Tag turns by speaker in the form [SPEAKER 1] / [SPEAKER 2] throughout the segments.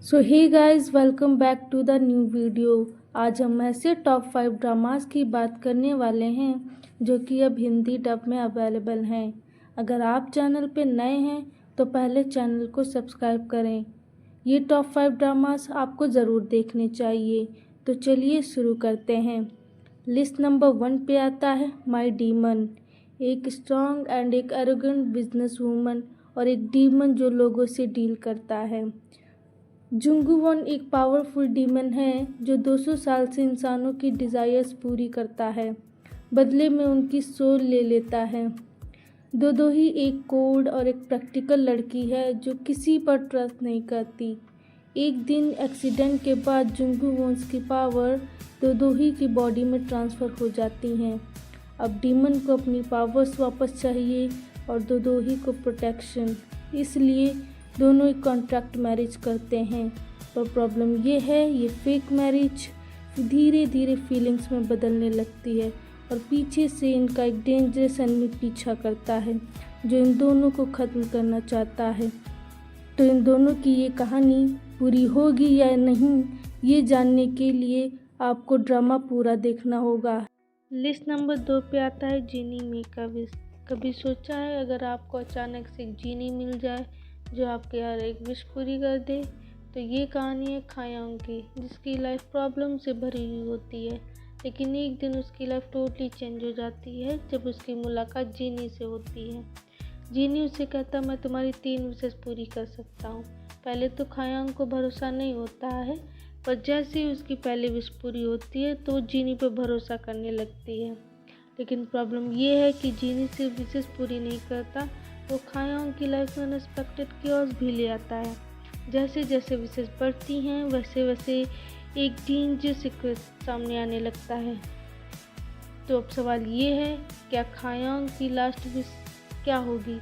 [SPEAKER 1] So hey guys, welcome back to the new video. आज हम ऐसे टॉप 5 ड्रामास की बात करने वाले हैं जो कि अब हिंदी डब में अवेलेबल हैं। अगर आप चैनल पे नए हैं तो पहले चैनल को सब्सक्राइब करें। ये टॉप 5 ड्रामास आपको ज़रूर देखने चाहिए। तो चलिए शुरू करते हैं। लिस्ट नंबर 1 पे आता है माय डीमन। एक स्ट्रॉन्ग एंड एक एरोगेंट बिजनेस वूमन और एक डीमन जो लोगों से डील करता है। जुंगू-वॉन एक पावरफुल डीमन है जो 200 साल से इंसानों की डिज़ायर्स पूरी करता है, बदले में उनकी सोल ले लेता है। दोदोही एक कोल्ड और एक प्रैक्टिकल लड़की है जो किसी पर ट्रस्ट नहीं करती। एक दिन एक्सीडेंट के बाद जुंगू-वॉन्स की पावर दोदोही की बॉडी में ट्रांसफ़र हो जाती हैं। अब डीमन को अपनी पावर्स वापस चाहिए और दोदोही को प्रोटेक्शन, इसलिए दोनों एक कॉन्ट्रैक्ट मैरिज करते हैं। पर प्रॉब्लम ये है, ये फेक मैरिज धीरे धीरे फीलिंग्स में बदलने लगती है और पीछे से इनका एक डेंजरस एनिमी पीछा करता है जो इन दोनों को ख़त्म करना चाहता है। तो इन दोनों की ये कहानी पूरी होगी या नहीं, ये जानने के लिए आपको ड्रामा पूरा देखना होगा। लिस्ट नंबर 2 पे आता है जीनी मेक अ विश। कभी सोचा है अगर आपको अचानक से एक जीनी मिल जाए जो आपके हर एक विश पूरी कर दे? तो ये कहानी है खायांग की, जिसकी लाइफ प्रॉब्लम से भरी हुई होती है, लेकिन एक दिन उसकी लाइफ टोटली चेंज हो जाती है जब उसकी मुलाकात जीनी से होती है। जीनी उसे कहता, मैं तुम्हारी 3 विशेस पूरी कर सकता हूँ। पहले तो खायांग को भरोसा नहीं होता है, पर जैसे ही उसकी पहली विश पूरी होती है तो जीनी पर भरोसा करने लगती है। लेकिन प्रॉब्लम ये है कि जीनी सिर्फ विशेस पूरी नहीं करता, वो खायांग की लाइफ में अनएक्सपेक्टेड क्योस भी ले आता है। जैसे जैसे विशेष बढ़ती हैं वैसे वैसे एक डेंजर सीक्रेट सामने आने लगता है। तो अब सवाल ये है, क्या खायांग की लास्ट विश क्या होगी?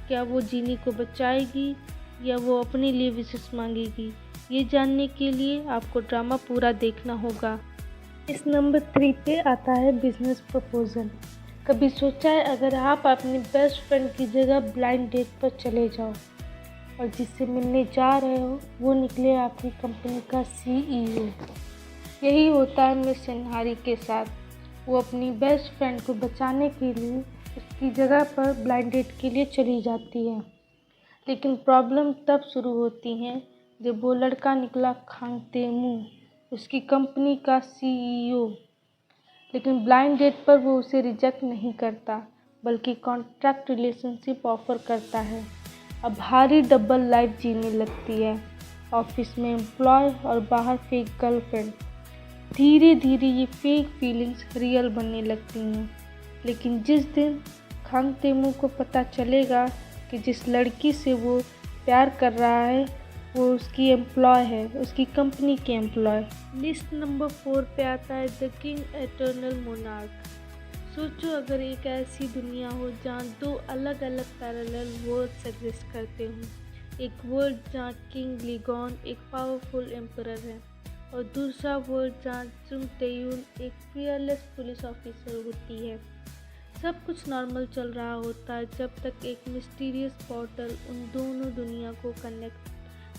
[SPEAKER 1] क्या वो जीनी को बचाएगी या वो अपने लिए विशेष मांगेगी? ये जानने के लिए आपको ड्रामा पूरा देखना होगा। इस नंबर 3 पे आता है बिजनेस प्रपोजल। कभी सोचा है अगर आप अपनी बेस्ट फ्रेंड की जगह ब्लाइंड डेट पर चले जाओ और जिससे मिलने जा रहे हो वो निकले आपकी कंपनी का CEO? यही होता है मिस सिन्हारी के साथ। वो अपनी बेस्ट फ्रेंड को बचाने के लिए उसकी जगह पर ब्लाइंड डेट के लिए चली जाती है। लेकिन प्रॉब्लम तब शुरू होती है जब वो लड़का निकला खांग तेमू, उसकी कंपनी का CEO। लेकिन ब्लाइंड डेट पर वो उसे रिजेक्ट नहीं करता, बल्कि कॉन्ट्रैक्ट रिलेशनशिप ऑफर करता है। अब भारी डबल लाइफ जीने लगती है, ऑफिस में एम्प्लॉय और बाहर फेक गर्लफ्रेंड। धीरे धीरे ये फेक फीलिंग्स रियल बनने लगती हैं। लेकिन जिस दिन खांग तेमू को पता चलेगा कि जिस लड़की से वो प्यार कर रहा है वो उसकी एम्प्लॉय है, उसकी कंपनी के एम्प्लॉय। लिस्ट नंबर 4 पे आता है द किंग एटर्नल मोनार्क। सोचो अगर एक ऐसी दुनिया हो जहाँ 2 अलग अलग पैरेलल वर्ल्ड्स एग्जिस्ट करते हों। एक वर्ल्ड जहाँ किंग लीगॉन एक पावरफुल एम्परर है और दूसरा वर्ल्ड जहाँ जुंग तेयून एक फियरलेस पुलिस ऑफिसर होती है। सब कुछ नॉर्मल चल रहा होता है जब तक एक मिस्टीरियस पोर्टल उन दोनों दुनिया को कनेक्ट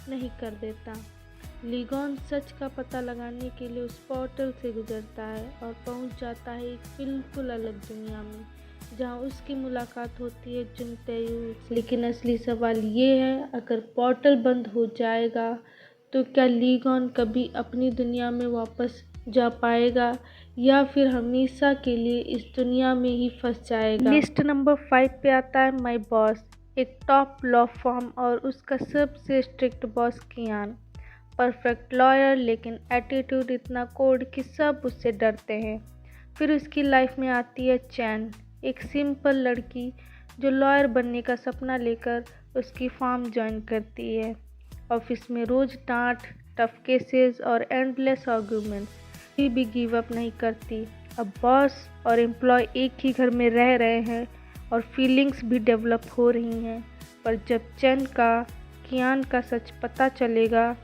[SPEAKER 1] नहीं कर देता। लीगॉन सच का पता लगाने के लिए उस पोर्टल से गुजरता है और पहुंच जाता है एक बिल्कुल अलग दुनिया में जहां उसकी मुलाकात होती है जुंग तेयू। लेकिन असली सवाल ये है, अगर पोर्टल बंद हो जाएगा तो क्या लीगॉन कभी अपनी दुनिया में वापस जा पाएगा या फिर हमेशा के लिए इस दुनिया में ही फंस जाएगा? लिस्ट नंबर 5 पे आता है माय बॉस। एक टॉप लॉ फर्म और उसका सबसे स्ट्रिक्ट बॉस कियान, परफेक्ट लॉयर लेकिन एटीट्यूड इतना कोल्ड कि सब उससे डरते हैं। फिर उसकी लाइफ में आती है चैन, एक सिंपल लड़की जो लॉयर बनने का सपना लेकर उसकी फार्म ज्वाइन करती है। ऑफिस में रोज़ डांट, टफ केसेस और एंडलेस आर्गुमेंट्स, फिर भी गिव अप नहीं करती। अब बॉस और एम्प्लॉय एक ही घर में रह रहे हैं और फीलिंग्स भी डेवलप हो रही हैं। पर जब चैन का कियान का सच पता चलेगा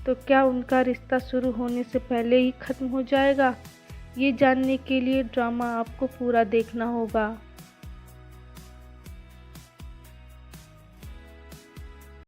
[SPEAKER 1] तो क्या उनका रिश्ता शुरू होने से पहले ही ख़त्म हो जाएगा? ये जानने के लिए ड्रामा आपको पूरा देखना होगा।